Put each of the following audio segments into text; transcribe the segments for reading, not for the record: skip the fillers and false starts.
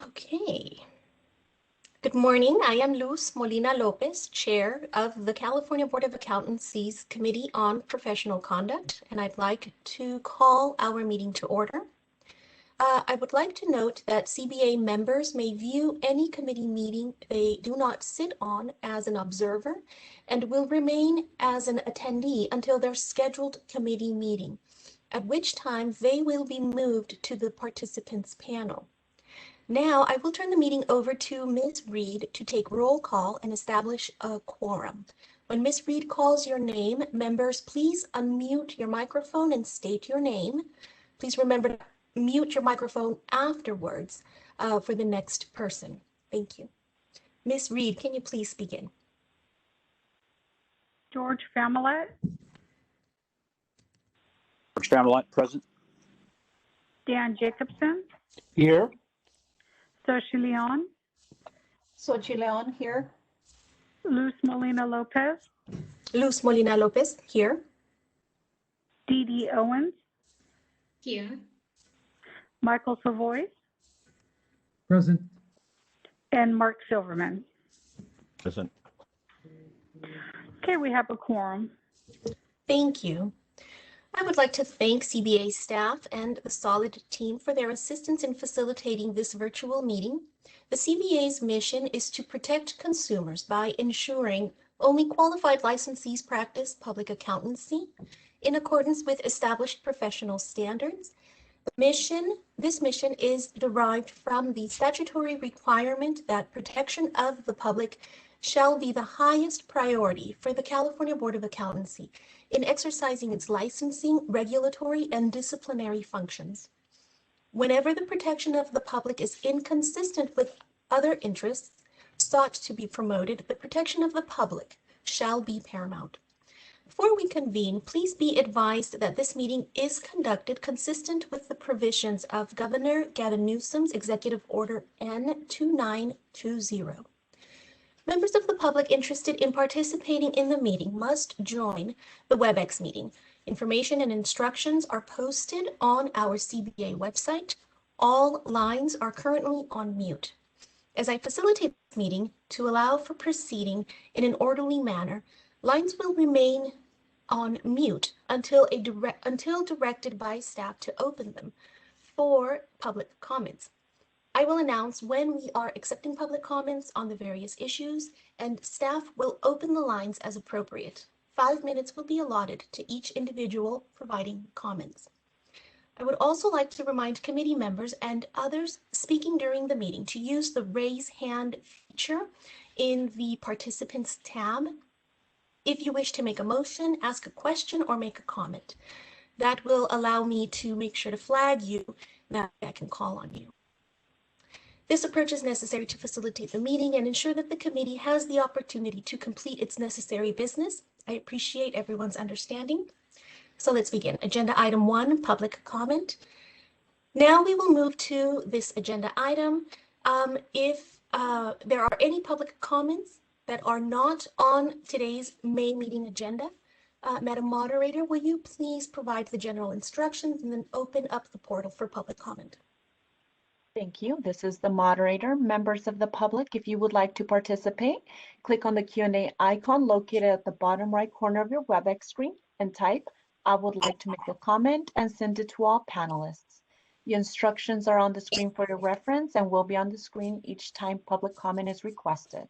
Okay. Good morning. I am Luz Molina Lopez, Chair of the California Board of Accountancy's Committee on Professional Conduct, and I'd like to call our meeting to order. I would like to note that CBA members may view any committee meeting they do not sit on as an observer and will remain as an attendee until their scheduled committee meeting, at which time they will be moved to the participants panel. Now I will turn the meeting over to Ms. Reed to take roll call and establish a quorum. When Ms. Reed calls your name, members, please unmute your microphone and state your name. Please remember to mute your microphone afterwards for the next person. Thank you. Ms. Reed, can you please begin? George Familet. George Familet, present. Dan Jacobson. Here. Sochi Leon. Sochi Leon here. Luz Molina Lopez. Luz Molina Lopez, here. Dee Dee Owens. Here. Michael Savoy. Present. And Mark Silverman. Present. Okay, we have a quorum. Thank you. I would like to thank CBA staff and the Solid team for their assistance in facilitating this virtual meeting. The CBA's mission is to protect consumers by ensuring only qualified licensees practice public accountancy in accordance with established professional standards. This mission is derived from the statutory requirement that protection of the public shall be the highest priority for the California Board of Accountancy in exercising its licensing, regulatory, and disciplinary functions. Whenever the protection of the public is inconsistent with other interests sought to be promoted, the protection of the public shall be paramount. Before we convene, please be advised that this meeting is conducted consistent with the provisions of Governor Gavin Newsom's Executive Order N2920. Members of the public interested in participating in the meeting must join the WebEx meeting. Information and instructions are posted on our CBA website. All lines are currently on mute. As I facilitate this meeting to allow for proceeding in an orderly manner, lines will remain on mute until directed by staff to open them for public comments. I will announce when we are accepting public comments on the various issues, and staff will open the lines as appropriate. 5 minutes will be allotted to each individual providing comments. I would also like to remind committee members and others speaking during the meeting to use the raise hand feature in the participants tab if you wish to make a motion, ask a question, or make a comment. That will allow me to make sure to flag you that I can call on you. This approach is necessary to facilitate the meeting and ensure that the committee has the opportunity to complete its necessary business. I appreciate everyone's understanding. So let's begin. Agenda item 1, public comment. Now we will move to this agenda item. If there are any public comments that are not on today's May meeting agenda, Madam Moderator, will you please provide the general instructions and then open up the portal for public comment? Thank you. This is the moderator. Members of the public, if you would like to participate, click on the Q&A icon located at the bottom right corner of your WebEx screen and type, "I would like to make a comment," and send it to all panelists. The instructions are on the screen for your reference and will be on the screen each time public comment is requested.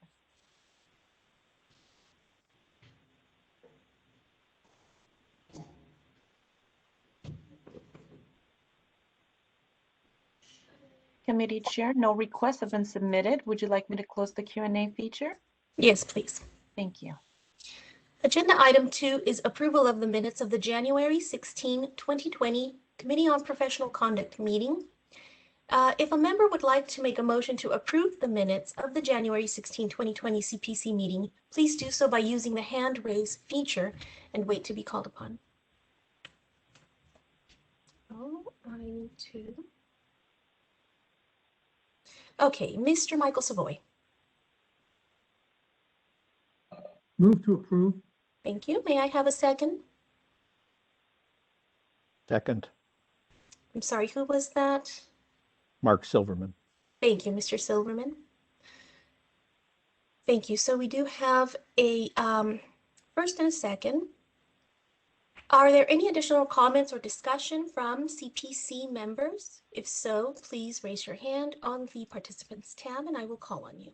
Committee Chair, no requests have been submitted. Would you like me to close the Q&A feature? Yes, please. Thank you. Agenda item 2 is approval of the minutes of the January 16, 2020 Committee on Professional Conduct meeting. If a member would like to make a motion to approve the minutes of the January 16, 2020 CPC meeting, please do so by using the hand raise feature and wait to be called upon. Oh, I need to. Okay, Mr. Michael Savoy. Move to approve. Thank you. May I have a second? Second. I'm sorry, who was that? Mark Silverman. Thank you, Mr. Silverman. Thank you. So we do have a first and a second. Are there any additional comments or discussion from CPC members? If so, please raise your hand on the participants tab and I will call on you.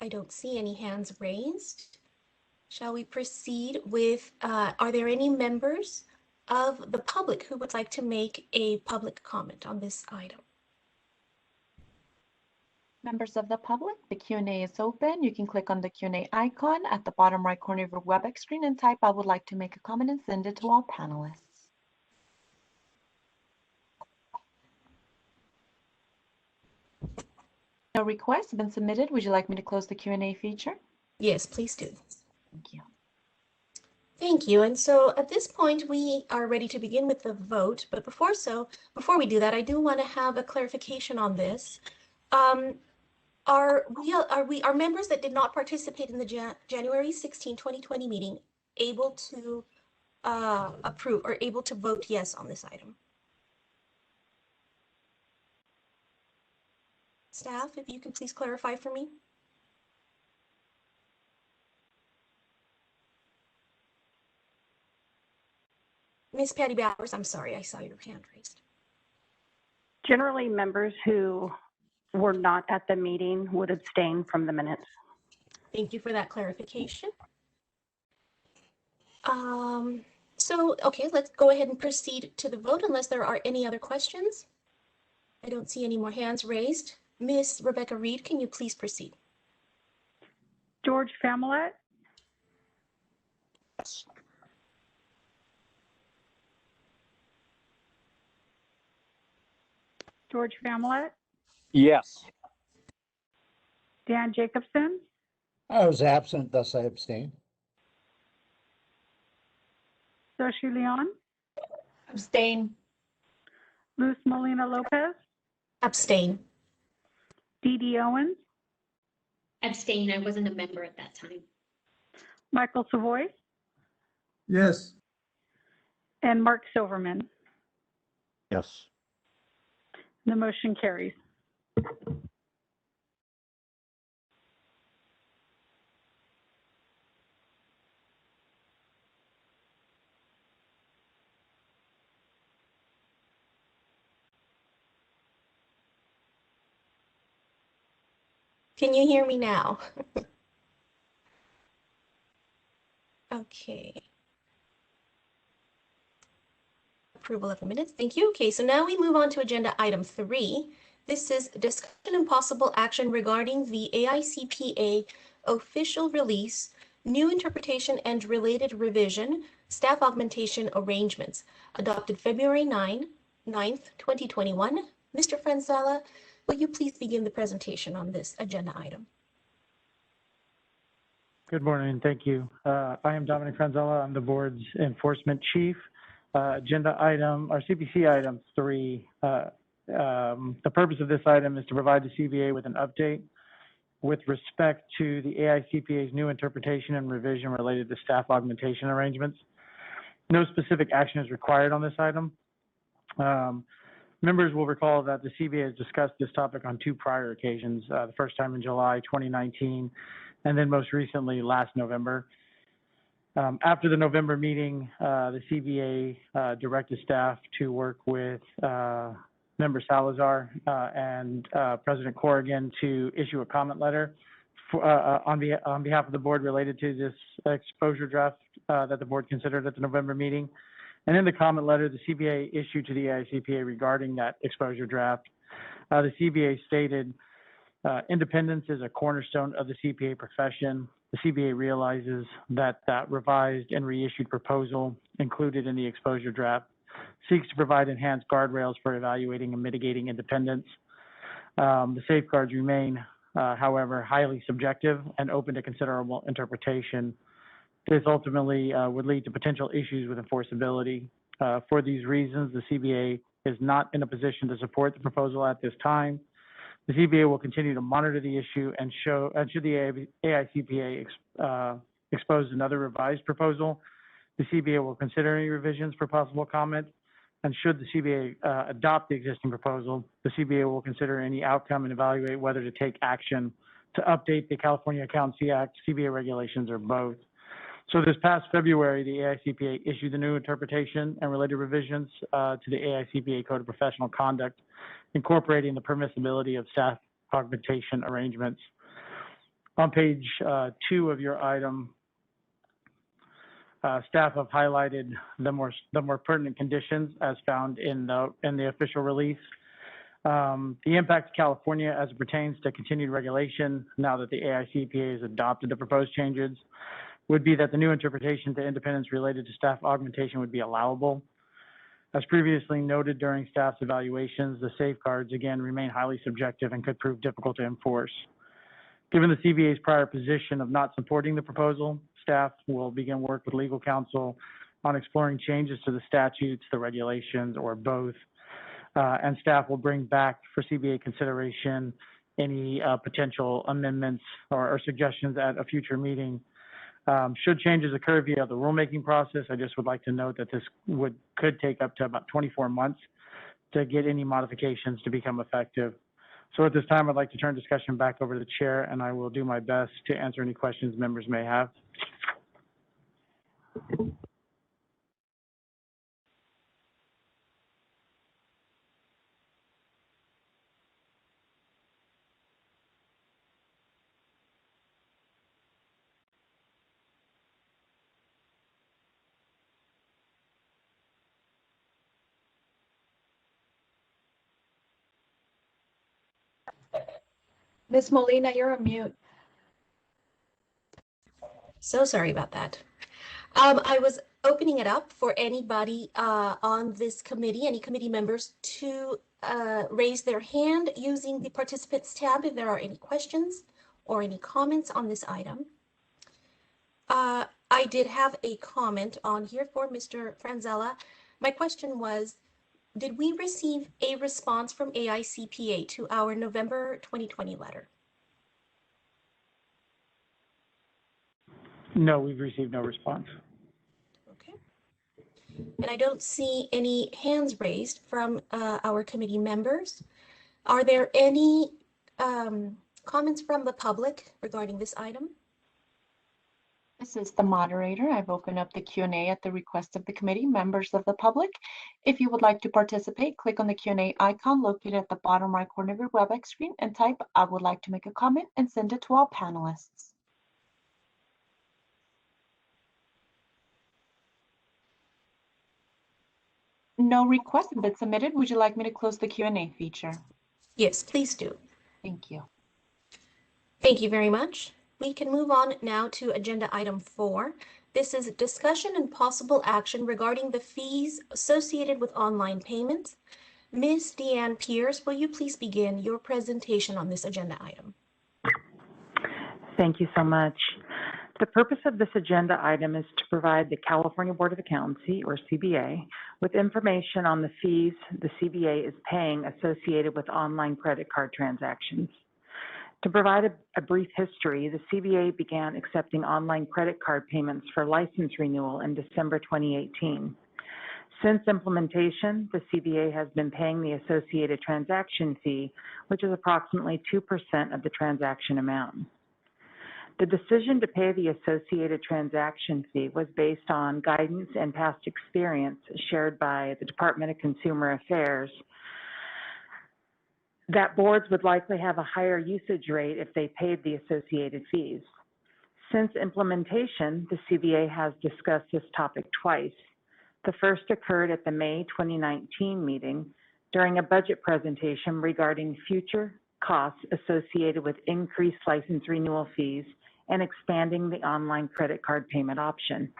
I don't see any hands raised. Shall we proceed with, are there any members of the public who would like to make a public comment on this item? Members of the public, the Q&A is open. You can click on the Q&A icon at the bottom right corner of your WebEx screen and type, "I would like to make a comment," and send it to all panelists. No requests have been submitted. Would you like me to close the Q&A feature? Yes, please do. Thank you. Thank you. And so at this point, we are ready to begin with the vote. But before we do that, I do want to have a clarification on this. Are members that did not participate in the January 16, 2020 meeting able to approve or able to vote yes on this item? Staff, if you can please clarify for me. Ms. Patty Bowers, I'm sorry, I saw your hand raised. Generally, members who were not at the meeting would abstain from the minutes. Thank you for that clarification. Okay, let's go ahead and proceed to the vote unless there are any other questions. I don't see any more hands raised. Miss Rebecca Reed, can you please proceed? George Familet, Yes. George Familet, Yes. Dan Jacobson, I was absent, thus I abstain. Soshi Leon, Abstain. Luz Molina Lopez, Abstain. Dee Owens, Abstain. I wasn't a member at that time. Michael Savoy, yes, and Mark Silverman. Yes. The motion carries. Can you hear me now? Okay. Approval of the minutes. Thank you. Okay, so now we move on to agenda item 3. This is discussion and possible action regarding the AICPA official release, new interpretation and related revision, staff augmentation arrangements, adopted February 9th, 2021. Mr. Franzella, will you please begin the presentation on this agenda item? Good morning, thank you. I am Dominic Franzella. I'm the board's enforcement chief. Agenda item, or CPC item 3. The purpose of this item is to provide the CBA with an update with respect to the AICPA's new interpretation and revision related to staff augmentation arrangements. No specific action is required on this item. Members will recall that the CBA has discussed this topic on 2 prior occasions, the first time in July 2019, and then most recently last November. After the November meeting, the CBA directed staff to work with Member Salazar and President Corrigan to issue a comment letter for, on behalf of the board related to this exposure draft that the board considered at the November meeting. And in the comment letter, the CBA issued to the AICPA regarding that exposure draft, the CBA stated, independence is a cornerstone of the CPA profession. The CBA realizes that that revised and reissued proposal included in the exposure draft seeks to provide enhanced guardrails for evaluating and mitigating independence. The safeguards remain, however, highly subjective and open to considerable interpretation. This ultimately would lead to potential issues with enforceability. For these reasons, the CBA is not in a position to support the proposal at this time. The CBA will continue to monitor the issue and should the AICPA expose another revised proposal, the CBA will consider any revisions for possible comment, And should the CBA adopt the existing proposal, the CBA will consider any outcome and evaluate whether to take action to update the California Accountancy Act, CBA regulations, or both. So this past February, the AICPA issued the new interpretation and related revisions to the AICPA Code of Professional Conduct, incorporating the permissibility of staff augmentation arrangements. On page 2 of your item, staff have highlighted the more pertinent conditions as found in the official release. The impact to California as it pertains to continued regulation now that the AICPA has adopted the proposed changes would be that the new interpretation to independence related to staff augmentation would be allowable. As previously noted during staff's evaluations, the safeguards again remain highly subjective and could prove difficult to enforce. Given the CBA's prior position of not supporting the proposal, staff will begin work with legal counsel on exploring changes to the statutes, the regulations, or both. And staff will bring back for CBA consideration any potential amendments or suggestions at a future meeting. Should changes occur via the rulemaking process, I just would like to note that this could take up to about 24 months to get any modifications to become effective. So at this time, I'd like to turn discussion back over to the chair, and I will do my best to answer any questions members may have. Ms. Molina, you're on mute. So sorry about that. I was opening it up for anybody on this committee, any committee members, to raise their hand using the participants tab if there are any questions or any comments on this item. I did have a comment on here for Mr. Franzella. My question was, did we receive a response from AICPA to our November 2020 letter? No, we've received no response. Okay. And I don't see any hands raised from our committee members. Are there any comments from the public regarding this item? This is the moderator. I've opened up the Q&A at the request of the committee, members of the public. If you would like to participate, click on the Q&A icon located at the bottom right corner of your WebEx screen and type, "I would like to make a comment," and send it to all panelists. No requests have been submitted. Would you like me to close the Q&A feature? Yes, please do. Thank you. Thank you very much. We can move on now to agenda item 4. This is discussion and possible action regarding the fees associated with online payments. Ms. Deanne Pierce, will you please begin your presentation on this agenda item? Thank you so much. The purpose of this agenda item is to provide the California Board of Accountancy, or CBA, with information on the fees the CBA is paying associated with online credit card transactions. To provide a brief history, the CBA began accepting online credit card payments for license renewal in December 2018. Since implementation, the CBA has been paying the associated transaction fee, which is approximately 2% of the transaction amount. The decision to pay the associated transaction fee was based on guidance and past experience shared by the Department of Consumer Affairs that boards would likely have a higher usage rate if they paid the associated fees. Since implementation, the CBA has discussed this topic twice. The first occurred at the May 2019 meeting during a budget presentation regarding future costs associated with increased license renewal fees and expanding the online credit card payment option.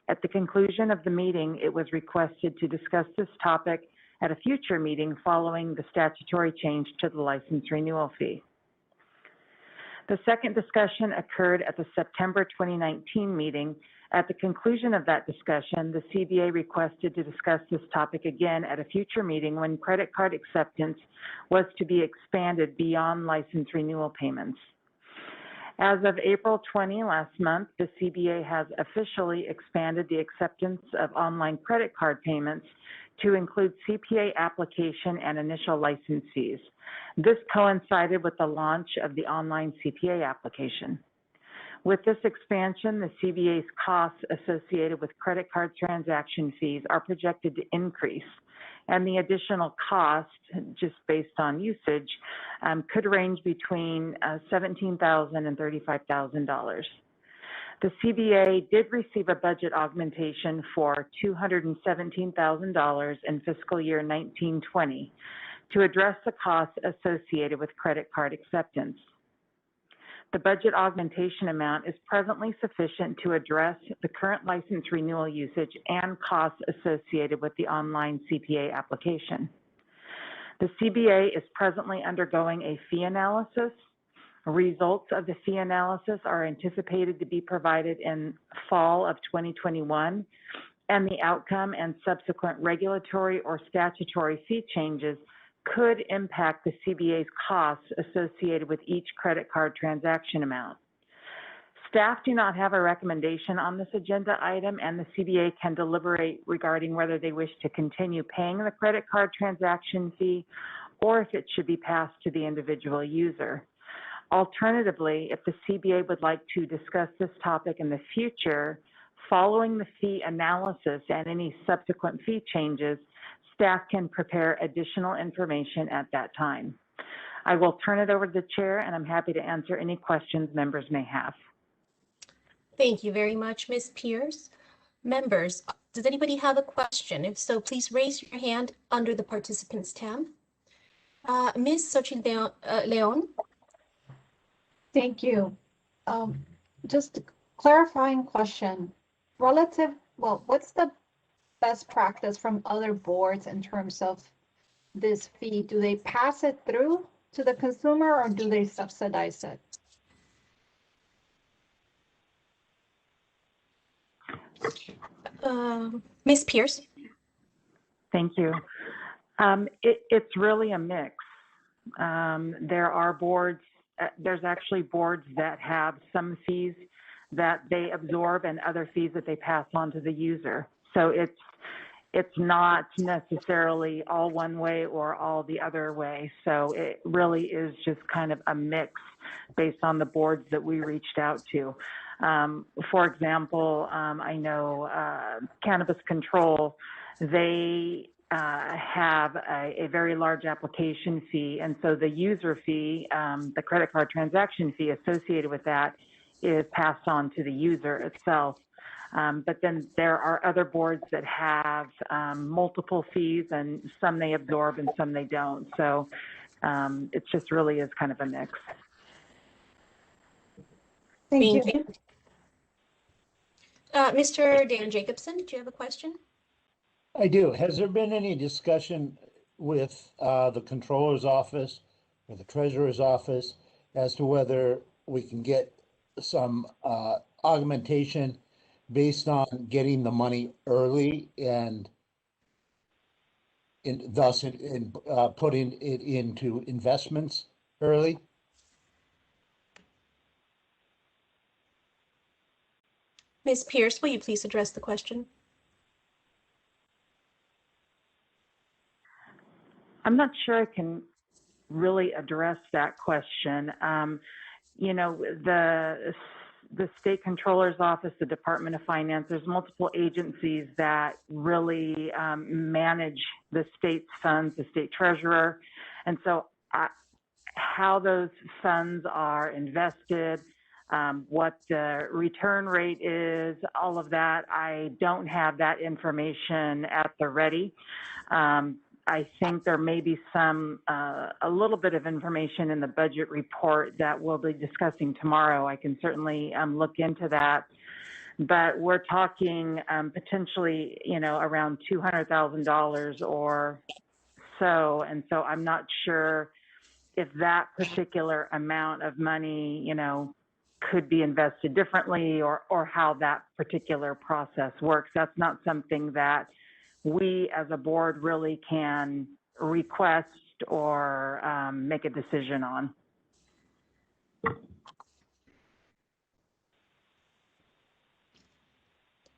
At the conclusion of the meeting, it was requested to discuss this topic at a future meeting following the statutory change to the license renewal fee. The second discussion occurred at the September 2019 meeting. At the conclusion of that discussion, the CBA requested to discuss this topic again at a future meeting when credit card acceptance was to be expanded beyond license renewal payments. As of April 20 last month, the CBA has officially expanded the acceptance of online credit card payments to include CPA application and initial license fees. This coincided with the launch of the online CPA application. With this expansion, the CBA's costs associated with credit card transaction fees are projected to increase, and the additional cost, just based on usage, could range between $17,000 and $35,000. The CBA did receive a budget augmentation for $217,000 in fiscal year 1920 to address the costs associated with credit card acceptance. The budget augmentation amount is presently sufficient to address the current license renewal usage and costs associated with the online CPA application. The CBA is presently undergoing a fee analysis. Results of the fee analysis are anticipated to be provided in fall of 2021, and the outcome and subsequent regulatory or statutory fee changes could impact the CBA's costs associated with each credit card transaction amount. Staff do not have a recommendation on this agenda item, and the CBA can deliberate regarding whether they wish to continue paying the credit card transaction fee or if it should be passed to the individual user. Alternatively, if the CBA would like to discuss this topic in the future, following the fee analysis and any subsequent fee changes, staff can prepare additional information at that time. I will turn it over to the chair, and I'm happy to answer any questions members may have. Thank you very much, Ms. Pierce. Members, does anybody have a question? If so, please raise your hand under the participants tab. Ms. Xochitl Leon. Thank you. Just a clarifying question. What's the best practice from other boards in terms of this fee? Do they pass it through to the consumer or do they subsidize it? Ms. Pierce. Thank you. It's really a mix. There are boards, there's actually boards that have some fees that they absorb and other fees that they pass on to the user. So it's not necessarily all one way or all the other way. So it really is just kind of a mix based on the boards that we reached out to. For example, I know Cannabis Control, they have a very large application fee, and so the user fee, the credit card transaction fee associated with that is passed on to the user itself. But then there are other boards that have multiple fees, and some they absorb and some they don't. So it just really is kind of a mix. Thank you. Mr. Dan Jacobson, do you have a question? I do. Has there been any discussion with the controller's office or the treasurer's office as to whether we can get some augmentation based on getting the money early and thus putting it into investments early? Ms. Pierce, will you please address the question? I'm not sure I can really address that question. You know, the state controller's office, the Department of Finance, there's multiple agencies that really manage the state's funds, the state treasurer. And so how those funds are invested, what the return rate is, all of that, I don't have that information at the ready. I think there may be a little bit of information in the budget report that we'll be discussing tomorrow. I can certainly look into that. But we're talking potentially, you know, around $200,000 or so. And so I'm not sure if that particular amount of money, you know, could be invested differently or how that particular process works. That's not something that we as a board really can request or make a decision on.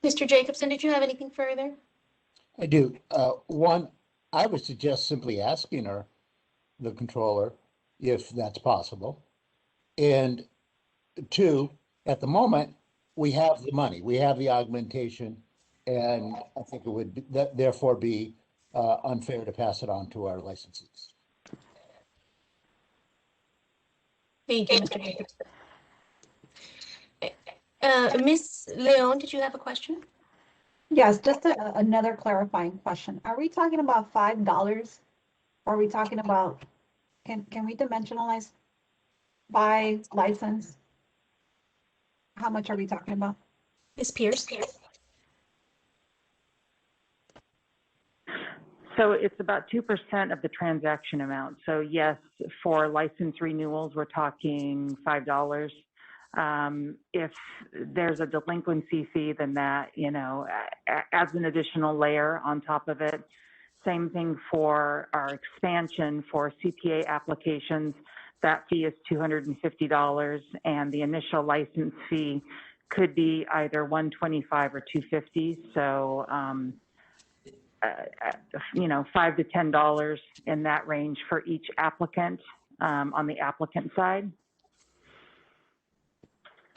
Mr. Jacobson, did you have anything further? I do. One, I would suggest simply asking her, the controller, if that's possible. And two, at the moment, we have the money, we have the augmentation, and I think it would therefore be unfair to pass it on to our licensees. Thank you, Mr. Jacobson. Ms. Leon, did you have a question? Yes, just another clarifying question. Are we talking about $5? Or are we talking about, can we dimensionalize by license? How much are we talking about? Ms. Pierce? So it's about 2% of the transaction amount. So yes, for license renewals, we're talking $5. If there's a delinquency fee, then that, adds an additional layer on top of it. Same thing for our expansion for CPA applications. That fee is $250, and the initial license fee could be either $125 or $250. So, $5 to $10 in that range for each applicant on the applicant side.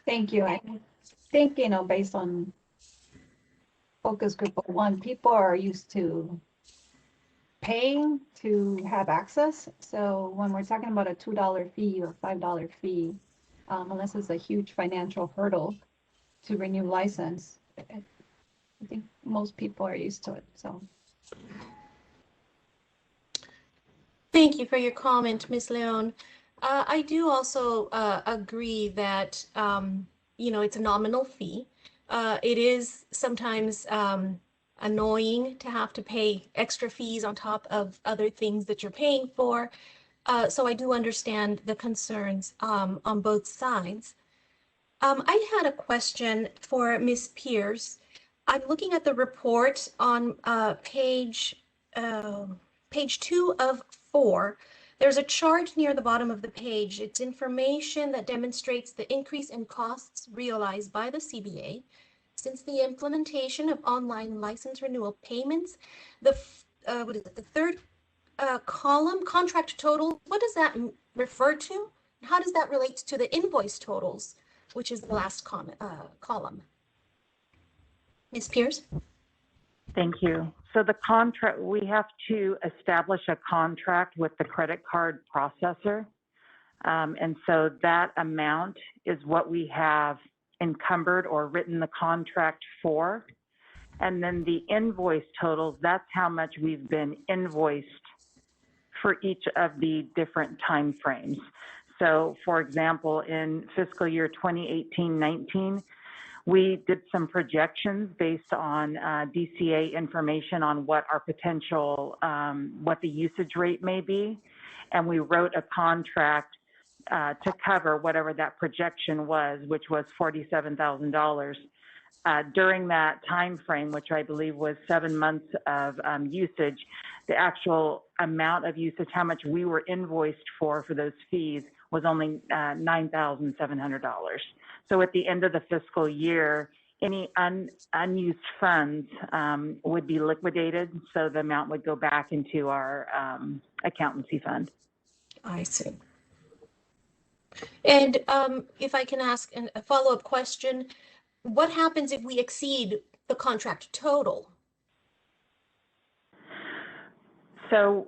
Thank you. I think, based on focus group of 1, people are used to paying to have access. So when we're talking about a $2 fee or $5 fee, unless it's a huge financial hurdle to renew license, I think most people are used to it. So. Thank you for your comment, Ms. Leon. I do also agree that, it's a nominal fee. It is sometimes annoying to have to pay extra fees on top of other things that you're paying for. So I do understand the concerns on both sides. I had a question for Ms. Pierce. I'm looking at the report on page 2 of 4. There's a chart near the bottom of the page. It's information that demonstrates the increase in costs realized by the CBA since the implementation of online license renewal payments. The third column, contract total, what does that refer to? How does that relate to the invoice totals, which is the last column? Ms. Pierce? Thank you. So the contract, we have to establish a contract with the credit card processor. And so that amount is what we have encumbered or written the contract for. And then the invoice totals, that's how much we've been invoiced for each of the different time frames. So for example, in fiscal year 2018-19, we did some projections based on DCA information on what our potential, what the usage rate may be. And we wrote a contract to cover whatever that projection was, which was $47,000. During that time frame, which I believe was 7 months of usage, the actual amount of usage, how much we were invoiced for those fees, was only $9,700. So at the end of the fiscal year, any unused funds would be liquidated, so the amount would go back into our accountancy fund. I see. And if I can ask a follow-up question, what happens if we exceed the contract total? So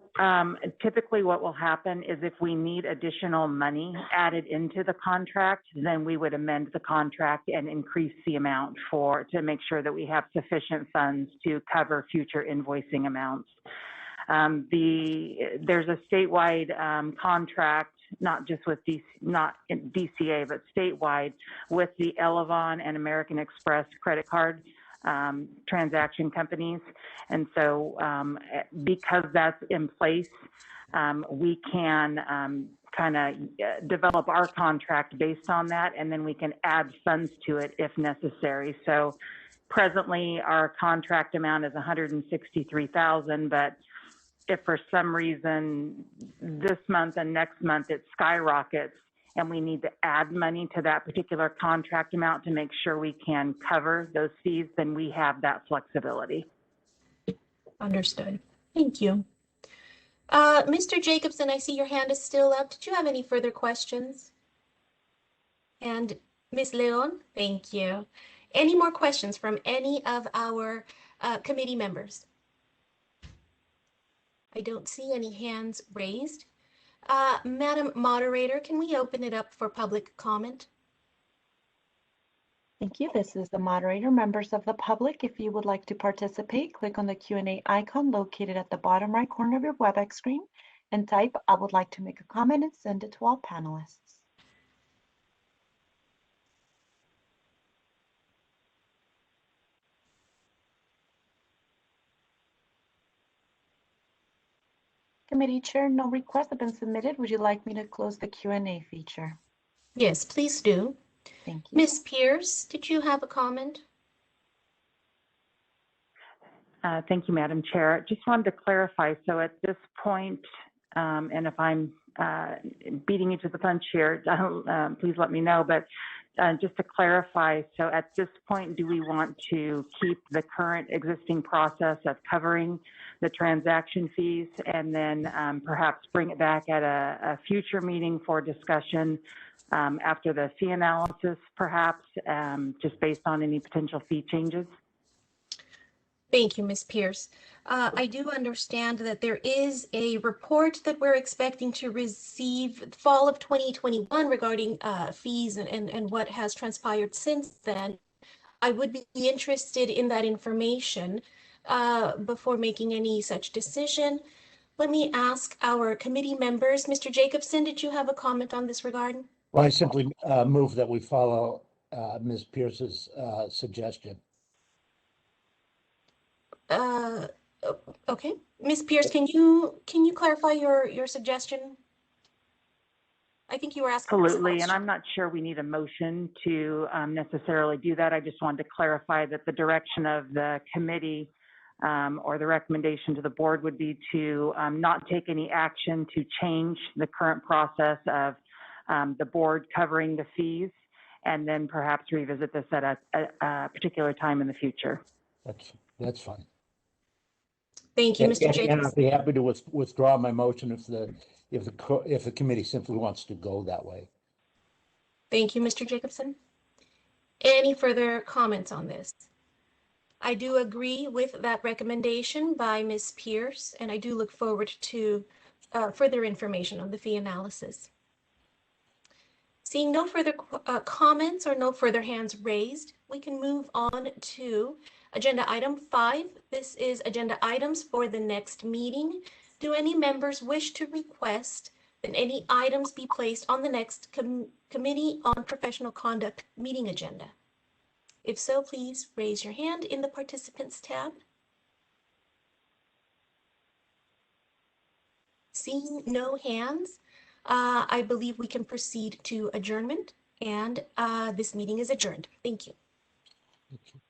typically what will happen is if we need additional money added into the contract, then we would amend the contract and increase the amount to make sure that we have sufficient funds to cover future invoicing amounts. There's a statewide contract, not just with not in DCA, but statewide, with the Elevon and American Express credit card transaction companies. And so because that's in place, we can kind of develop our contract based on that, and then we can add funds to it if necessary. So presently our contract amount is $163,000, but if for some reason this month and next month it skyrockets and we need to add money to that particular contract amount to make sure we can cover those fees, then we have that flexibility. Understood. Thank you. Mr. Jacobson, I see your hand is still up. Did you have any further questions? And Ms. Leon, thank you. Any more questions from any of our committee members? I don't see any hands raised. Madam Moderator, can we open it up for public comment? Thank you. This is the moderator. Members of the public, if you would like to participate, click on the Q&A icon located at the bottom right corner of your WebEx screen and type, "I would like to make a comment," and send it to all panelists. Committee Chair, no requests have been submitted. Would you like me to close the Q&A feature? Yes, please do. Thank you. Ms. Pierce, did you have a comment? Thank you, Madam Chair. Just wanted to clarify. So at this point, and if I'm beating you to the punch here, please let me know. But just to clarify, so at this point, do we want to keep the current existing process of covering the transaction fees and then perhaps bring it back at a future meeting for discussion after the fee analysis, perhaps, just based on any potential fee changes? Thank you, Ms. Pierce. I do understand that there is a report that we're expecting to receive fall of 2021 regarding fees and what has transpired since then. I would be interested in that information before making any such decision. Let me ask our committee members. Mr. Jacobson, did you have a comment on this regard? Well, I simply move that we follow Ms. Pierce's suggestion. Okay, Ms. Pierce, can you clarify your suggestion? I think you were asking. Absolutely, and I'm not sure we need a motion to necessarily do that. I just wanted to clarify that the direction of the committee or the recommendation to the board would be to not take any action to change the current process of the board covering the fees, and then perhaps revisit this at a particular time in the future. That's fine. Thank you, Mr. Jacobson. And I'd be happy to withdraw my motion if the committee simply wants to go that way. Thank you, Mr. Jacobson. Any further comments on this? I do agree with that recommendation by Ms. Pierce, and I do look forward to further information on the fee analysis. Seeing no further comments or no further hands raised, we can move on to agenda item 5. This is agenda items for the next meeting. Do any members wish to request that any items be placed on the next Committee on Professional Conduct meeting agenda? If so, please raise your hand in the Participants tab. Seeing no hands, I believe we can proceed to adjournment, and this meeting is adjourned. Thank you. Thank you.